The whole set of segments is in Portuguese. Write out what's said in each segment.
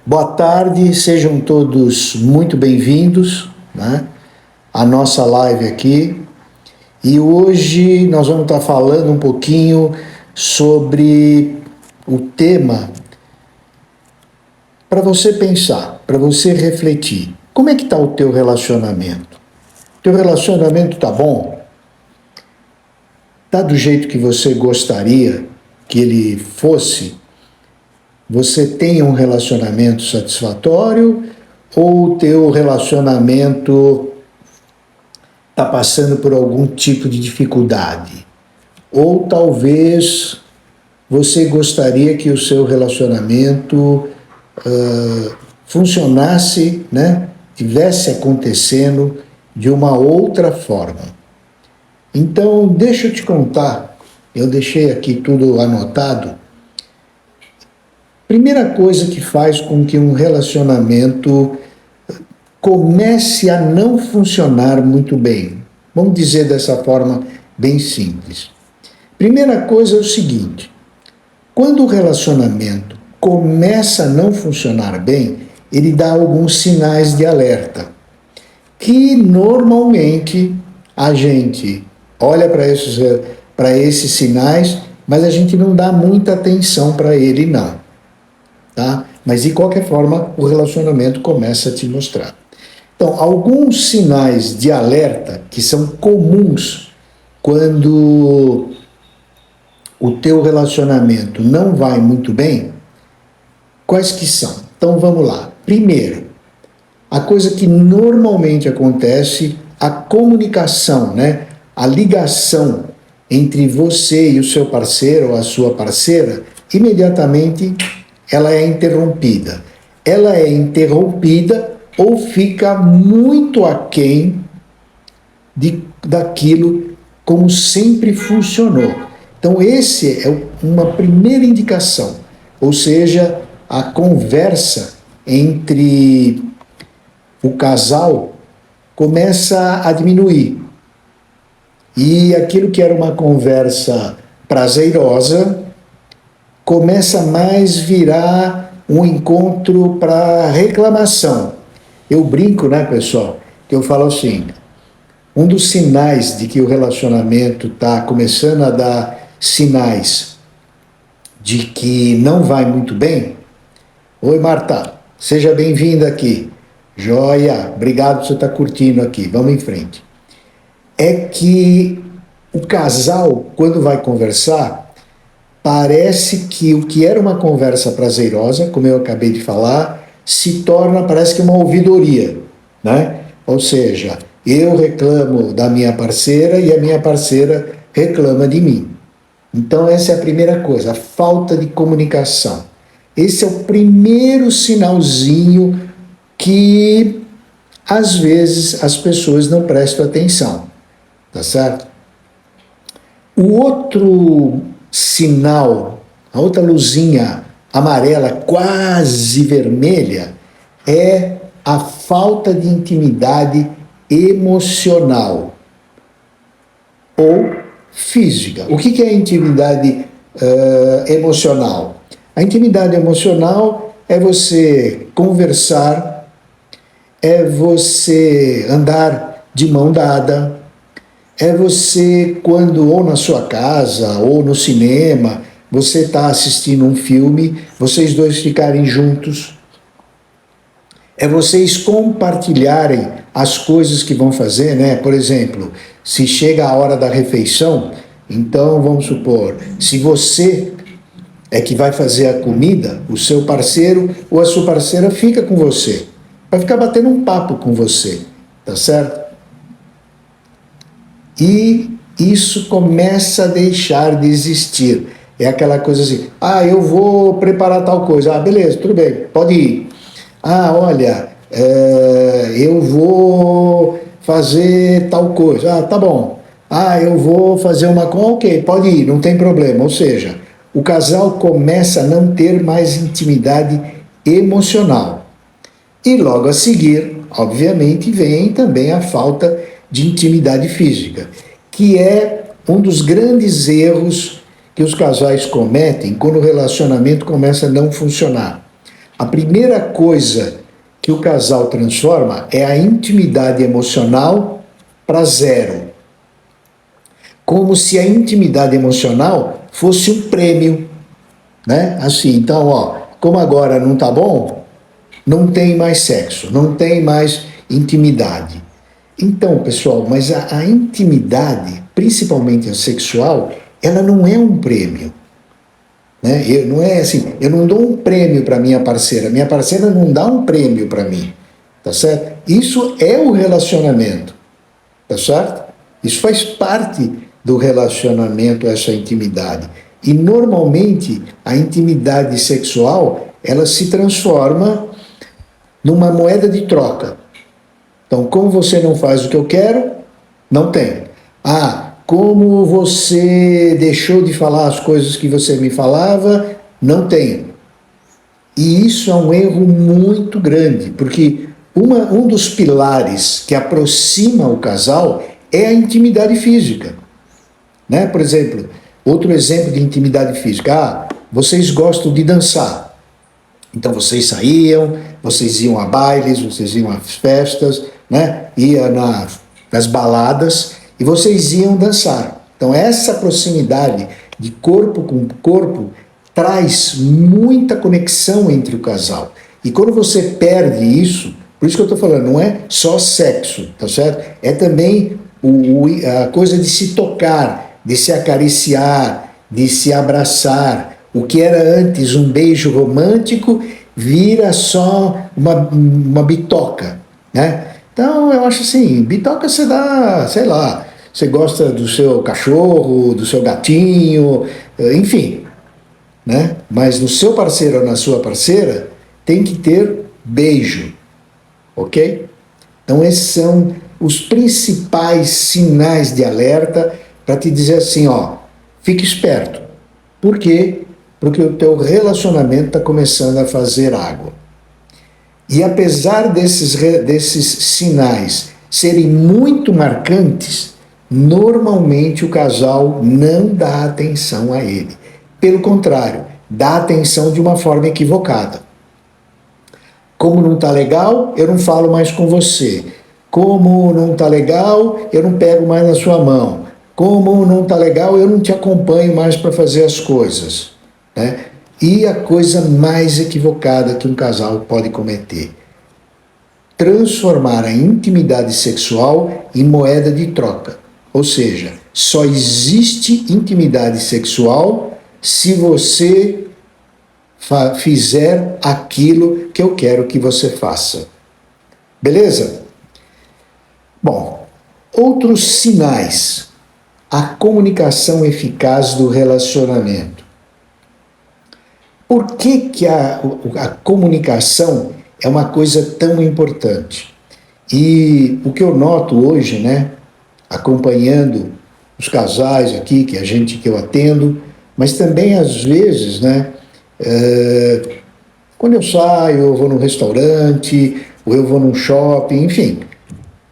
Boa tarde, sejam todos muito bem-vindos, né, à nossa live aqui. E hoje nós vamos estar falando um pouquinho sobre o tema para você pensar, para você refletir. Como é que está o teu relacionamento? Teu relacionamento está bom? Está do jeito que você gostaria que ele fosse? Você tem um relacionamento satisfatório ou o teu relacionamento está passando por algum tipo de dificuldade? Ou talvez você gostaria que o seu relacionamento funcionasse, né? Tivesse acontecendo de uma outra forma. Então, deixa eu te contar, eu deixei aqui tudo anotado. Primeira coisa que faz com que um relacionamento comece a não funcionar muito bem. Vamos dizer dessa forma bem simples. Primeira coisa é o seguinte: quando o relacionamento começa a não funcionar bem, ele dá alguns sinais de alerta, que normalmente a gente olha para esses sinais, mas a gente não dá muita atenção para ele não. Tá? Mas de qualquer forma, o relacionamento começa a te mostrar. Então, alguns sinais de alerta que são comuns quando o teu relacionamento não vai muito bem, quais que são? Então vamos lá. Primeiro, a coisa que normalmente acontece, a comunicação, né? A ligação entre você e o seu parceiro ou a sua parceira, imediatamente ela é interrompida. Ela é interrompida ou fica muito aquém daquilo como sempre funcionou. Então, esse é uma primeira indicação, ou seja, a conversa entre o casal começa a diminuir. E aquilo que era uma conversa prazerosa começa mais virar um encontro para reclamação. Eu brinco, né, pessoal, que eu falo assim, um dos sinais de que o relacionamento está começando a dar sinais de que não vai muito bem. Oi, Marta, seja bem-vinda aqui. Joia, obrigado por você estar curtindo aqui, vamos em frente. É que o casal, quando vai conversar, parece que o que era uma conversa prazerosa, como eu acabei de falar, se torna, parece que uma ouvidoria, né? Ou seja, eu reclamo da minha parceira e a minha parceira reclama de mim. Então essa é a primeira coisa, a falta de comunicação. Esse é o primeiro sinalzinho que às vezes as pessoas não prestam atenção, tá certo? O outro sinal, a outra luzinha amarela, quase vermelha, é a falta de intimidade emocional ou física. O que é intimidade emocional? A intimidade emocional é você conversar, é você andar de mão dada, é você quando ou na sua casa ou no cinema, você está assistindo um filme, vocês dois ficarem juntos. É vocês compartilharem as coisas que vão fazer, né? Por exemplo, se chega a hora da refeição, então vamos supor, se você é que vai fazer a comida, o seu parceiro ou a sua parceira fica com você, vai ficar batendo um papo com você, tá certo? E isso começa a deixar de existir. É aquela coisa assim, eu vou preparar tal coisa, beleza, tudo bem, pode ir. Olha, eu vou fazer tal coisa. Tá bom. Eu vou fazer uma coisa. Ok, pode ir, não tem problema. Ou seja, o casal começa a não ter mais intimidade emocional. E logo a seguir, obviamente, vem também a falta de intimidade física, que é um dos grandes erros que os casais cometem quando o relacionamento começa a não funcionar. A primeira coisa que o casal transforma é a intimidade emocional para zero. Como se a intimidade emocional fosse um prêmio, né? Assim, então, ó, como agora não tá bom, não tem mais sexo, não tem mais intimidade. Então, pessoal, mas a intimidade, principalmente a sexual, ela não é um prêmio. Né? Não é assim, eu não dou um prêmio para minha parceira não dá um prêmio para mim, tá certo? Isso é o relacionamento, tá certo? Isso faz parte do relacionamento, essa intimidade. E normalmente a intimidade sexual, ela se transforma numa moeda de troca. Então, como você não faz o que eu quero, não tem. Ah, como você deixou de falar as coisas que você me falava, não tenho. E isso é um erro muito grande, porque um dos pilares que aproxima o casal é a intimidade física. Né? Por exemplo, outro exemplo de intimidade física. Ah, vocês gostam de dançar. Então vocês saíam, vocês iam a bailes, vocês iam às festas, né? Ia nas baladas e vocês iam dançar. Então essa proximidade de corpo com corpo traz muita conexão entre o casal. E quando você perde isso, por isso que eu estou falando, não é só sexo, tá certo? É também a coisa de se tocar, de se acariciar, de se abraçar. O que era antes um beijo romântico vira só uma bitoca, né? Então eu acho assim, bitoca você dá, sei lá, você gosta do seu cachorro, do seu gatinho, enfim, né? Mas no seu parceiro ou na sua parceira tem que ter beijo, ok? Então esses são os principais sinais de alerta para te dizer assim, ó, fique esperto. Por quê? Porque o teu relacionamento está começando a fazer água. E apesar desses sinais serem muito marcantes, normalmente o casal não dá atenção a ele. Pelo contrário, dá atenção de uma forma equivocada. Como não está legal, eu não falo mais com você. Como não está legal, eu não pego mais na sua mão. Como não está legal, eu não te acompanho mais para fazer as coisas. Né? E a coisa mais equivocada que um casal pode cometer: transformar a intimidade sexual em moeda de troca. Ou seja, só existe intimidade sexual se você fizer aquilo que eu quero que você faça. Beleza? Bom, outros sinais. A comunicação eficaz do relacionamento. Por que a comunicação é uma coisa tão importante? E o que eu noto hoje, né, acompanhando os casais aqui, que eu atendo, mas também às vezes, né, quando eu saio, eu vou num restaurante, ou eu vou num shopping, enfim,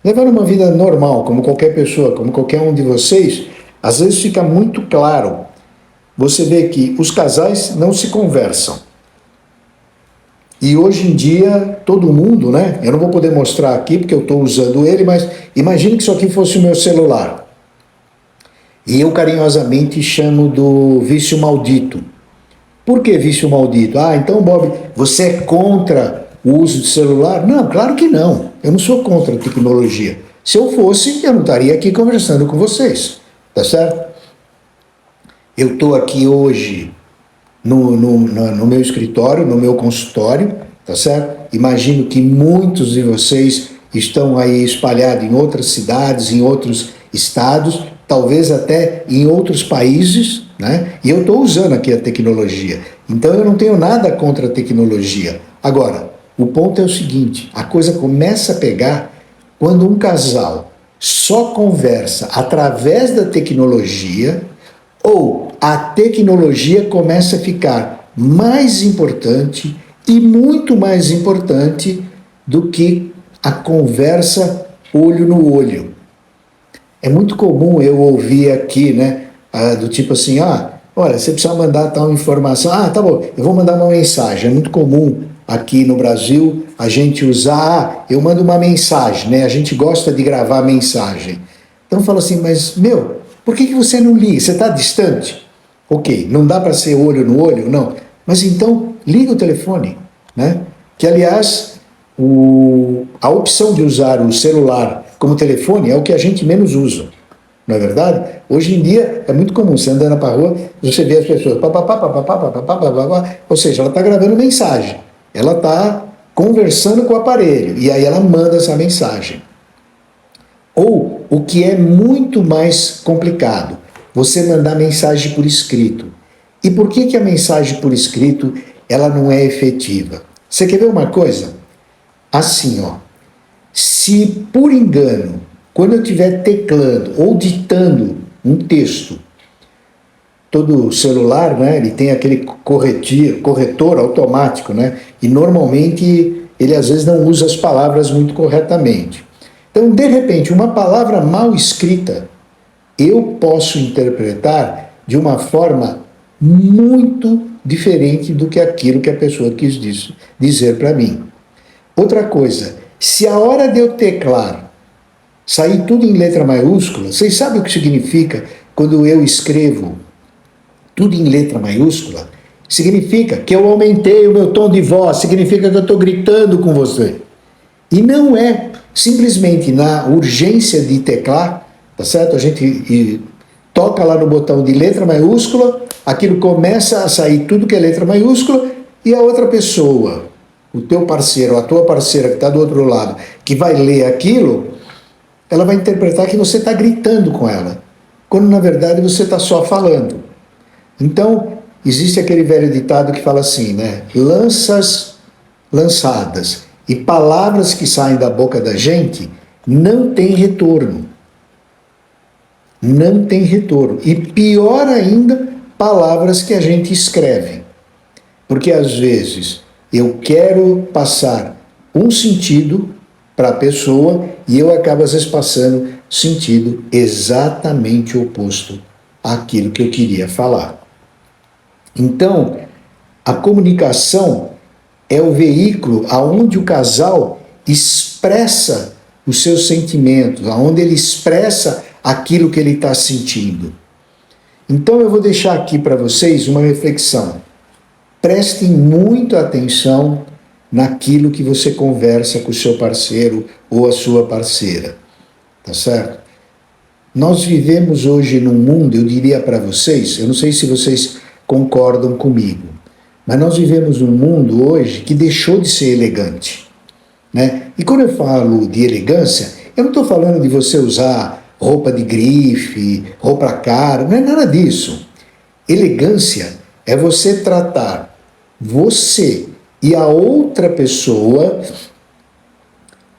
levando uma vida normal, como qualquer pessoa, como qualquer um de vocês, às vezes fica muito claro. Você vê que os casais não se conversam. E hoje em dia, todo mundo, né? Eu não vou poder mostrar aqui porque eu estou usando ele, mas imagine que isso aqui fosse o meu celular. E eu carinhosamente chamo do vício maldito. Por que vício maldito? Ah, então, Bob, você é contra o uso de celular? Não, claro que não. Eu não sou contra a tecnologia. Se eu fosse, eu não estaria aqui conversando com vocês. Tá certo? Eu estou aqui hoje no meu escritório, no meu consultório, tá certo? Imagino que muitos de vocês estão aí espalhados em outras cidades, em outros estados, talvez até em outros países, né? E eu estou usando aqui a tecnologia. Então eu não tenho nada contra a tecnologia. Agora, o ponto é o seguinte: a coisa começa a pegar quando um casal só conversa através da tecnologia, ou a tecnologia começa a ficar mais importante e muito mais importante do que a conversa olho no olho. É muito comum eu ouvir aqui, né, do tipo assim, olha, você precisa mandar tal informação, tá bom, eu vou mandar uma mensagem. É muito comum aqui no Brasil a gente usar, eu mando uma mensagem, né? A gente gosta de gravar mensagem. Então fala assim, mas por que você não liga? Você está distante? Ok, não dá para ser olho no olho? Não. Mas então, liga o telefone, né? Que, aliás, a opção de usar o celular como telefone é o que a gente menos usa, não é verdade? Hoje em dia é muito comum, você andando para a rua, você vê as pessoas, ou seja, ela está gravando mensagem, ela está conversando com o aparelho, e aí ela manda essa mensagem. Ou, o que é muito mais complicado, você mandar mensagem por escrito. E por que a mensagem por escrito ela não é efetiva? Você quer ver uma coisa? Assim, ó, se por engano, quando eu estiver teclando ou ditando um texto, todo celular, né, ele tem aquele corretor automático, né, e normalmente ele às vezes não usa as palavras muito corretamente. Então, de repente, uma palavra mal escrita, eu posso interpretar de uma forma muito diferente do que aquilo que a pessoa quis dizer para mim. Outra coisa, se a hora de eu teclar sair tudo em letra maiúscula, vocês sabem o que significa quando eu escrevo tudo em letra maiúscula? Significa que eu aumentei o meu tom de voz, significa que eu estou gritando com você. E não é simplesmente na urgência de teclar, tá certo? A gente toca lá no botão de letra maiúscula, aquilo começa a sair tudo que é letra maiúscula, e a outra pessoa, o teu parceiro, a tua parceira que está do outro lado, que vai ler aquilo, ela vai interpretar que você está gritando com ela, quando na verdade você está só falando. Então, existe aquele velho ditado que fala assim, né? Lanças lançadas e palavras que saem da boca da gente não tem retorno. Não tem retorno. E pior ainda, palavras que a gente escreve. Porque às vezes eu quero passar um sentido para a pessoa e eu acabo às vezes passando sentido exatamente oposto àquilo que eu queria falar. Então, a comunicação é o veículo aonde o casal expressa os seus sentimentos, aonde ele expressa aquilo que ele está sentindo. Então eu vou deixar aqui para vocês uma reflexão. Prestem muita atenção naquilo que você conversa com o seu parceiro ou a sua parceira, tá certo? Nós vivemos hoje num mundo, eu diria para vocês, eu não sei se vocês concordam comigo, mas nós vivemos num mundo hoje que deixou de ser elegante, né? E quando eu falo de elegância, eu não estou falando de você usar roupa de grife, roupa cara, não é nada disso. Elegância é você tratar você e a outra pessoa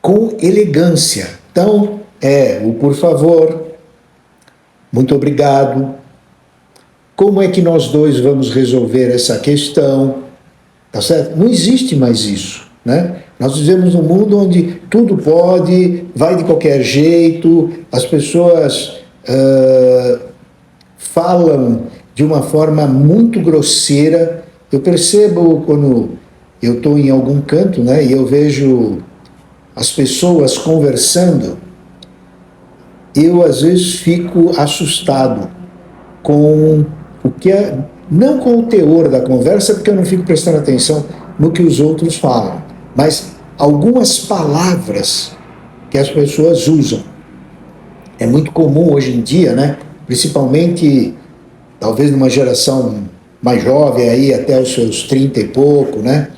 com elegância. Então, o por favor, muito obrigado, como é que nós dois vamos resolver essa questão, tá certo? Não existe mais isso, né? Nós vivemos num mundo onde tudo pode, vai de qualquer jeito, as pessoas falam de uma forma muito grosseira. Eu percebo quando eu estou em algum canto, né, e eu vejo as pessoas conversando, eu às vezes fico assustado com o que é, não com o teor da conversa, porque eu não fico prestando atenção no que os outros falam, mas algumas palavras que as pessoas usam. É muito comum hoje em dia, né, principalmente talvez numa geração mais jovem, aí até os seus 30 e pouco, né,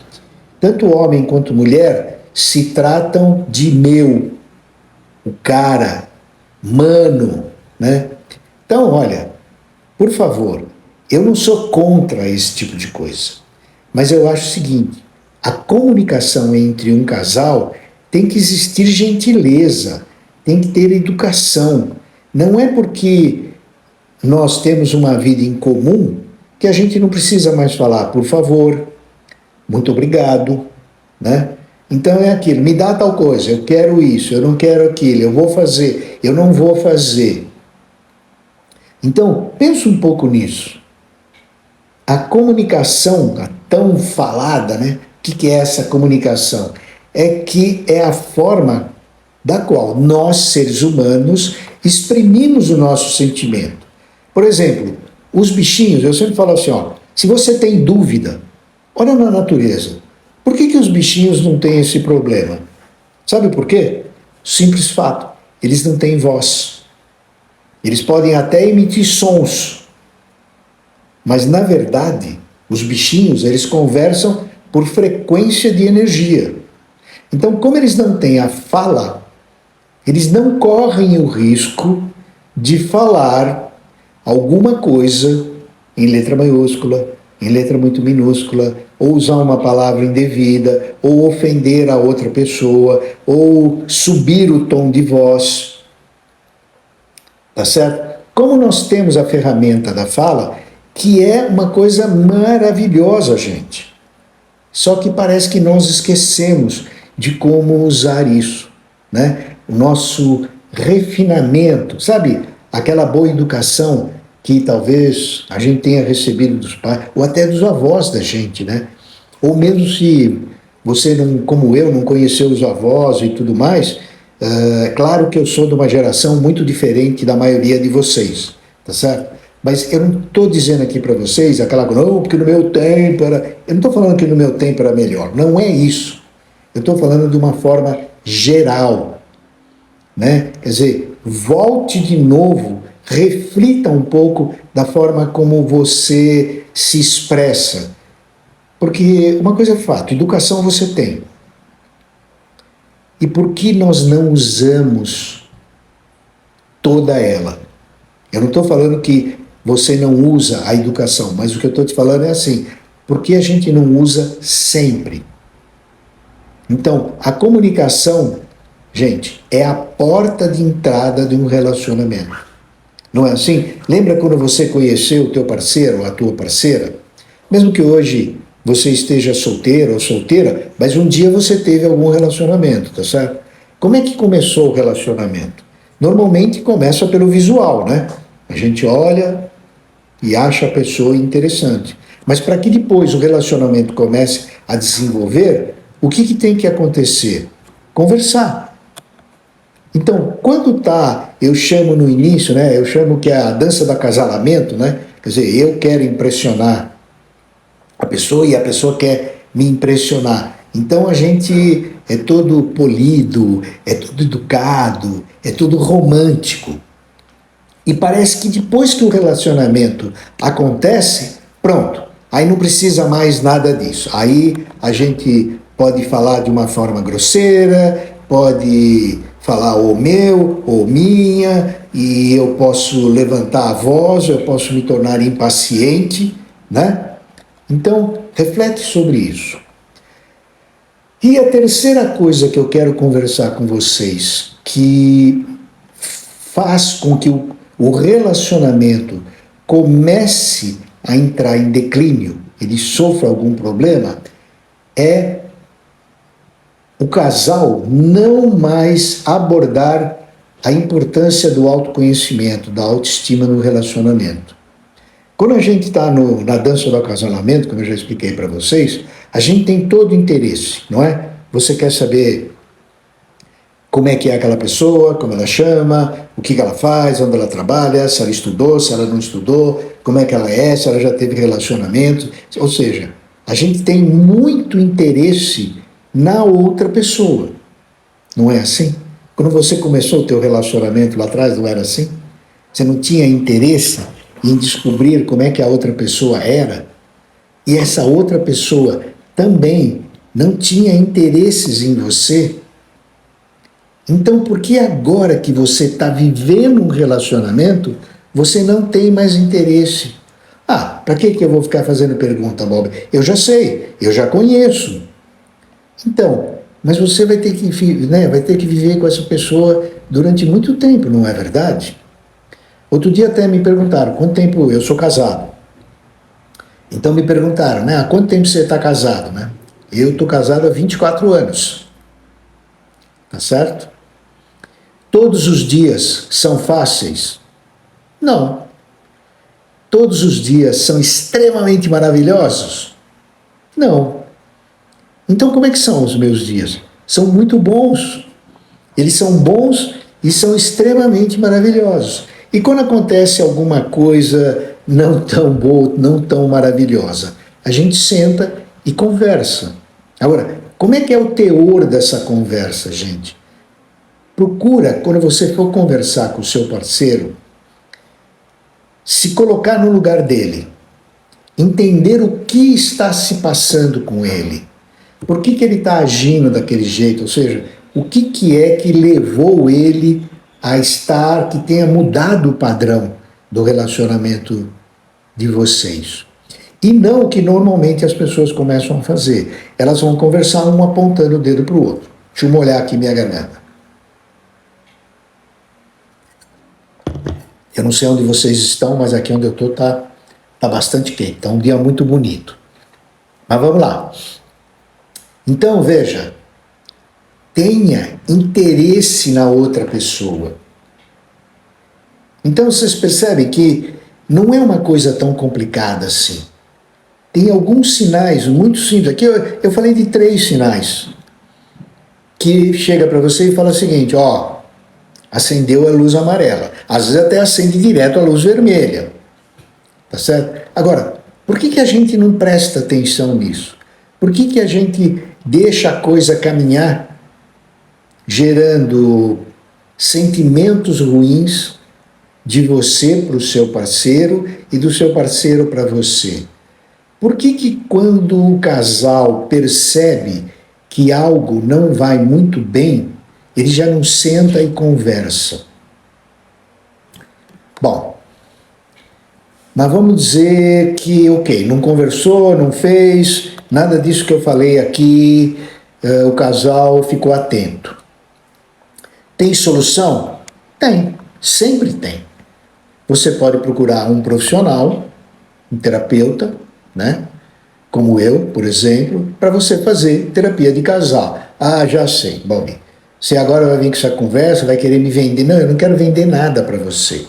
tanto homem quanto mulher se tratam de meu, o cara, mano, né? Então, olha, por favor, eu não sou contra esse tipo de coisa, mas eu acho o seguinte, a comunicação entre um casal tem que existir gentileza, tem que ter educação. Não é porque nós temos uma vida em comum que a gente não precisa mais falar, por favor, muito obrigado, né? Então é aquilo, me dá tal coisa, eu quero isso, eu não quero aquilo, eu vou fazer, eu não vou fazer. Então, pensa um pouco nisso. A comunicação, a tão falada, né? que é essa comunicação? É que é a forma da qual nós, seres humanos, exprimimos o nosso sentimento. Por exemplo, os bichinhos, eu sempre falo assim, ó, se você tem dúvida, olha na natureza. Por que os bichinhos não têm esse problema? Sabe por quê? Simples fato, eles não têm voz. Eles podem até emitir sons, mas na verdade, os bichinhos, eles conversam por frequência de energia. Então, como eles não têm a fala, eles não correm o risco de falar alguma coisa em letra maiúscula, em letra muito minúscula, ou usar uma palavra indevida, ou ofender a outra pessoa, ou subir o tom de voz. Tá certo? Como nós temos a ferramenta da fala, que é uma coisa maravilhosa, gente. Só que parece que nós esquecemos de como usar isso, né? O nosso refinamento, sabe? Aquela boa educação que talvez a gente tenha recebido dos pais, ou até dos avós da gente, né? Ou mesmo se você, não, como eu, não conheceu os avós e tudo mais, é claro que eu sou de uma geração muito diferente da maioria de vocês, tá certo? Mas eu não estou dizendo aqui para vocês aquela coisa, não, porque no meu tempo era... Eu não estou falando que no meu tempo era melhor, não é isso. Eu estou falando de uma forma geral, né? Quer dizer, volte de novo, reflita um pouco da forma como você se expressa. Porque uma coisa é fato, educação você tem. E por que nós não usamos toda ela? Eu não estou falando que você não usa a educação, mas o que eu estou te falando é assim, por que a gente não usa sempre? Então, a comunicação, gente, é a porta de entrada de um relacionamento. Não é assim? Lembra quando você conheceu o teu parceiro ou a tua parceira? Mesmo que hoje você esteja solteiro ou solteira, mas um dia você teve algum relacionamento, tá certo? Como é que começou o relacionamento? Normalmente começa pelo visual, né? A gente olha e acha a pessoa interessante. Mas para que depois o relacionamento comece a desenvolver, o que tem que acontecer? Conversar. Então, quando eu chamo no início, né? Eu chamo que é a dança do acasalamento, né? Quer dizer, eu quero impressionar a pessoa e a pessoa quer me impressionar. Então a gente é todo polido, é todo educado, é todo romântico. E parece que depois que o relacionamento acontece, pronto, aí não precisa mais nada disso. Aí a gente pode falar de uma forma grosseira, pode falar o meu, ou minha, e eu posso levantar a voz, eu posso me tornar impaciente, né? Então, reflete sobre isso. E a terceira coisa que eu quero conversar com vocês, que faz com que o relacionamento comece a entrar em declínio, ele sofra algum problema, é o casal não mais abordar a importância do autoconhecimento, da autoestima no relacionamento. Quando a gente está na dança do acasalamento, como eu já expliquei para vocês, a gente tem todo o interesse, não é? Você quer saber como é que é aquela pessoa, como ela chama, o que ela faz, onde ela trabalha, se ela estudou, se ela não estudou, como é que ela é, se ela já teve relacionamento. Ou seja, a gente tem muito interesse na outra pessoa. Não é assim? Quando você começou o teu relacionamento lá atrás, não era assim? Você não tinha interesse em descobrir como é que a outra pessoa era? E essa outra pessoa também não tinha interesses em você? Então, por que agora que você está vivendo um relacionamento, você não tem mais interesse? Ah, para que eu vou ficar fazendo pergunta, Bob? Eu já sei, eu já conheço. Então, mas você vai ter que, né, vai ter que viver com essa pessoa durante muito tempo, não é verdade? Outro dia até me perguntaram, quanto tempo eu sou casado? Então me perguntaram, né, há quanto tempo você está casado, né? Eu estou casado há 24 anos. Tá certo? Todos os dias são fáceis? Não. Todos os dias são extremamente maravilhosos? Não. Então, como é que são os meus dias? São muito bons. Eles são bons e são extremamente maravilhosos. E quando acontece alguma coisa não tão boa, não tão maravilhosa, a gente senta e conversa. Agora, como é que é o teor dessa conversa, gente? Procura, quando você for conversar com o seu parceiro, se colocar no lugar dele, entender o que está se passando com ele, por que ele está agindo daquele jeito, ou seja, o que é que levou ele a estar, que tenha mudado o padrão do relacionamento de vocês. E não o que normalmente as pessoas começam a fazer. Elas vão conversar, um apontando o dedo para o outro. Deixa eu molhar aqui minha garganta. Eu não sei onde vocês estão, mas aqui onde eu estou tá bastante quente. Está um dia muito bonito. Mas vamos lá. Então, veja, tenha interesse na outra pessoa. Então, vocês percebem que não é uma coisa tão complicada assim. Tem alguns sinais muito simples. Aqui eu falei de 3 sinais. Que chega para você e fala o seguinte, ó, acendeu a luz amarela. Às vezes até acende direto a luz vermelha. Tá certo? Agora, por que a gente não presta atenção nisso? Por que a gente deixa a coisa caminhar, gerando sentimentos ruins de você para o seu parceiro e do seu parceiro para você? Por que quando o casal percebe que algo não vai muito bem, ele já não senta e conversa? Bom, mas vamos dizer que, ok, não conversou, não fez, nada disso que eu falei aqui, o casal ficou atento. Tem solução? Tem, sempre tem. Você pode procurar um profissional, um terapeuta, né? Como eu, por exemplo, para você fazer terapia de casal. Ah, já sei. Bom, você agora vai vir com essa conversa, vai querer me vender. Não, eu não quero vender nada para você.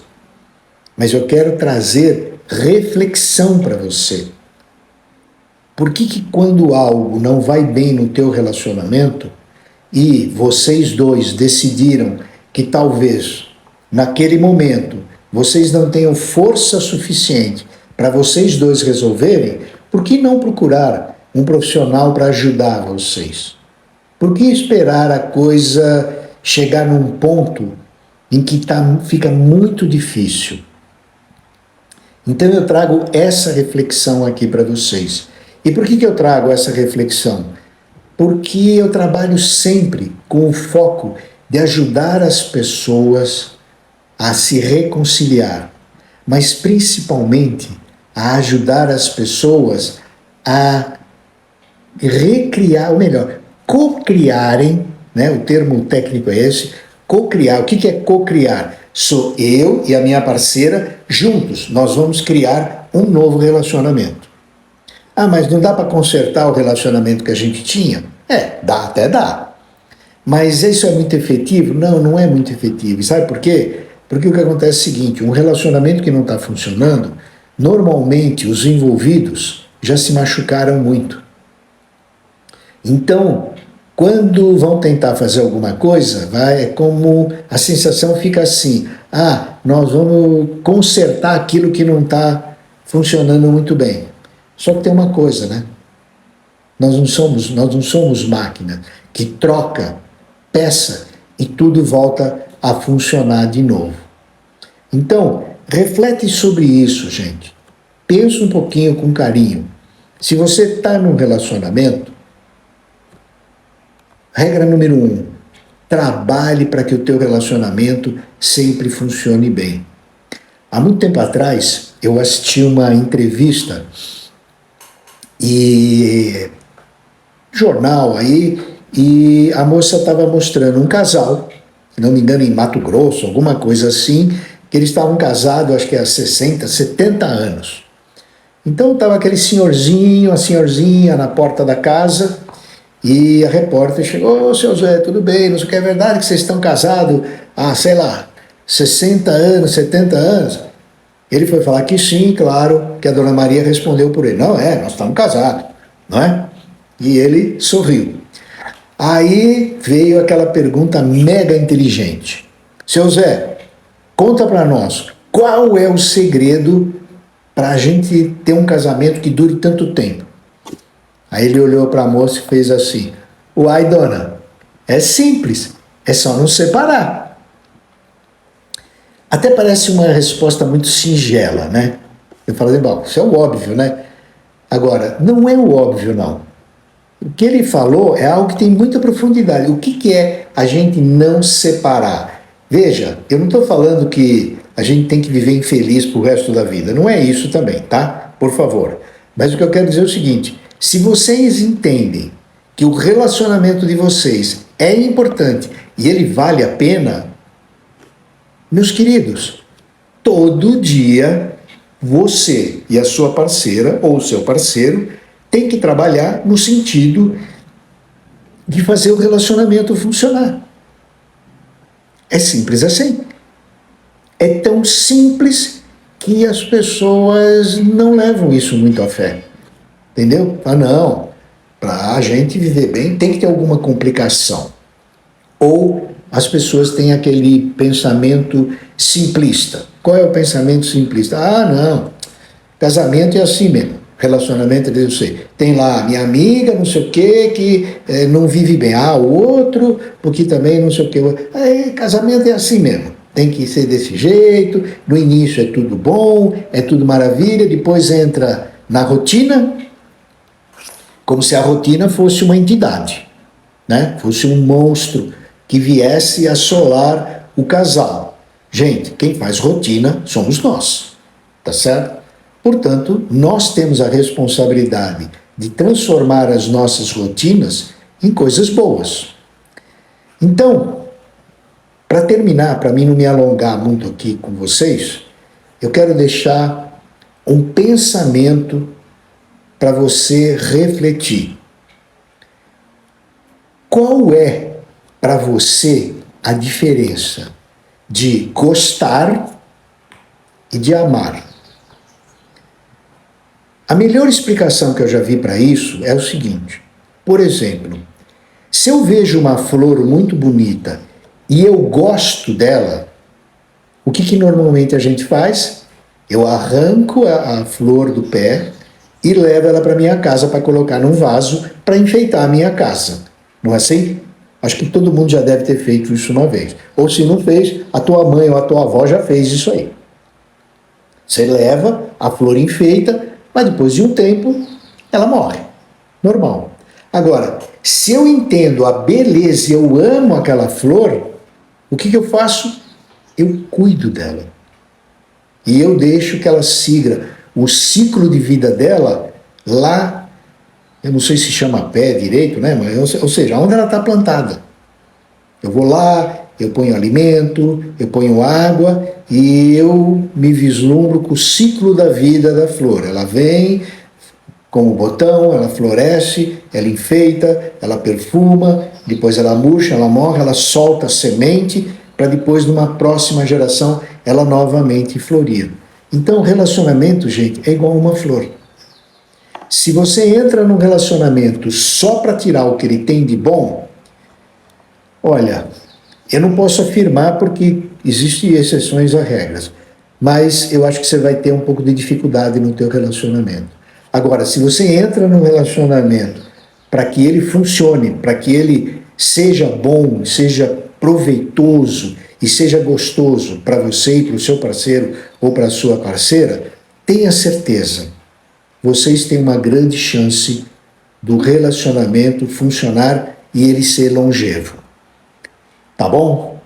Mas eu quero trazer reflexão para você. Por que quando algo não vai bem no teu relacionamento e vocês dois decidiram que talvez naquele momento vocês não tenham força suficiente para vocês dois resolverem, por que não procurar um profissional para ajudar vocês? Por que esperar a coisa chegar num ponto em que fica muito difícil? Então eu trago essa reflexão aqui para vocês. E por que eu trago essa reflexão? Porque eu trabalho sempre com o foco de ajudar as pessoas a se reconciliar, mas principalmente a ajudar as pessoas a recriar, ou melhor, co-criarem, né? O termo técnico é esse, co-criar. O que é co-criar? Sou eu e a minha parceira juntos, nós vamos criar um novo relacionamento. Ah, mas não dá para consertar o relacionamento que a gente tinha? Dá, até dá. Mas isso é muito efetivo? Não, não é muito efetivo. E sabe por quê? Porque o que acontece é o seguinte, um relacionamento que não está funcionando, normalmente os envolvidos já se machucaram muito. Então, quando vão tentar fazer alguma coisa, é como a sensação fica assim, nós vamos consertar aquilo que não está funcionando muito bem. Só que tem uma coisa, né? Nós não somos máquina que troca peça e tudo volta a funcionar de novo. Então, reflete sobre isso, gente. Pensa um pouquinho com carinho. Se você está num relacionamento, regra número 1, trabalhe para que o teu relacionamento sempre funcione bem. Há muito tempo atrás, eu assisti uma entrevista e jornal aí, e a moça estava mostrando um casal, se não me engano em Mato Grosso, alguma coisa assim, que eles estavam casados, acho que há 60, 70 anos. Então estava aquele senhorzinho, a senhorzinha na porta da casa, e a repórter chegou, seu Zé, tudo bem, não sei o que, é verdade que vocês estão casados há, sei lá, 60 anos, 70 anos? Ele foi falar que sim, claro, que a dona Maria respondeu por ele. Não, nós estamos casados, não é? E ele sorriu. Aí veio aquela pergunta mega inteligente. Seu Zé, conta para nós, qual é o segredo para a gente ter um casamento que dure tanto tempo? Aí ele olhou para a moça e fez assim: uai, dona, é simples, é só não separar. Até parece uma resposta muito singela, né? Eu falei, bom, isso é o óbvio, né? Agora, não é o óbvio, não. O que ele falou é algo que tem muita profundidade. O que é a gente não separar? Veja, eu não estou falando que a gente tem que viver infeliz pro resto da vida. Não é isso também, tá? Por favor. Mas o que eu quero dizer é o seguinte: se vocês entendem que o relacionamento de vocês é importante e ele vale a pena, meus queridos, todo dia você e a sua parceira ou o seu parceiro tem que trabalhar no sentido de fazer o relacionamento funcionar. É simples assim. É tão simples que as pessoas não levam isso muito a fé. Entendeu? Ah, não. Para a gente viver bem tem que ter alguma complicação. Ou as pessoas têm aquele pensamento simplista. Qual é o pensamento simplista? Ah, não. Casamento é assim mesmo. Relacionamento, eu sei. Tem lá a minha amiga, não sei o quê, que não vive bem. Ah, o outro, porque também não sei o quê. Aí, casamento é assim mesmo. Tem que ser desse jeito. No início é tudo bom, é tudo maravilha. Depois entra na rotina, como se a rotina fosse uma entidade, né? Fosse um monstro que viesse assolar o casal. Gente, quem faz rotina somos nós, tá certo? Portanto, nós temos a responsabilidade de transformar as nossas rotinas em coisas boas. Então, para terminar, para mim não me alongar muito aqui com vocês, eu quero deixar um pensamento para você refletir. Qual é para você a diferença de gostar e de amar? A melhor explicação que eu já vi para isso é o seguinte: por exemplo, se eu vejo uma flor muito bonita e eu gosto dela, o que normalmente a gente faz? Eu arranco a flor do pé e levo ela para minha casa para colocar num vaso para enfeitar a minha casa. Não é assim? Acho que todo mundo já deve ter feito isso uma vez. Ou se não fez, a tua mãe ou a tua avó já fez isso aí. Você leva, a flor enfeita, mas depois de um tempo ela morre. Normal. Agora, se eu entendo a beleza e eu amo aquela flor, o que eu faço? Eu cuido dela. E eu deixo que ela siga o ciclo de vida dela lá, eu não sei se chama pé direito, né? Mas, ou seja, onde ela está plantada. Eu vou lá, eu ponho alimento, eu ponho água e eu me vislumbro com o ciclo da vida da flor. Ela vem com o botão, ela floresce, ela enfeita, ela perfuma, depois ela murcha, ela morre, ela solta a semente para depois, numa próxima geração, ela novamente florir. Então, o relacionamento, gente, é igual uma flor. Se você entra num relacionamento só para tirar o que ele tem de bom, olha, eu não posso afirmar porque existem exceções a regras, mas eu acho que você vai ter um pouco de dificuldade no teu relacionamento. Agora, se você entra num relacionamento para que ele funcione, para que ele seja bom, seja proveitoso e seja gostoso para você e para o seu parceiro ou para a sua parceira, tenha certeza, vocês têm uma grande chance do relacionamento funcionar e ele ser longevo. Tá bom?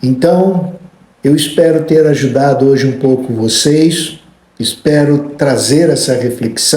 Então, eu espero ter ajudado hoje um pouco vocês, espero trazer essa reflexão.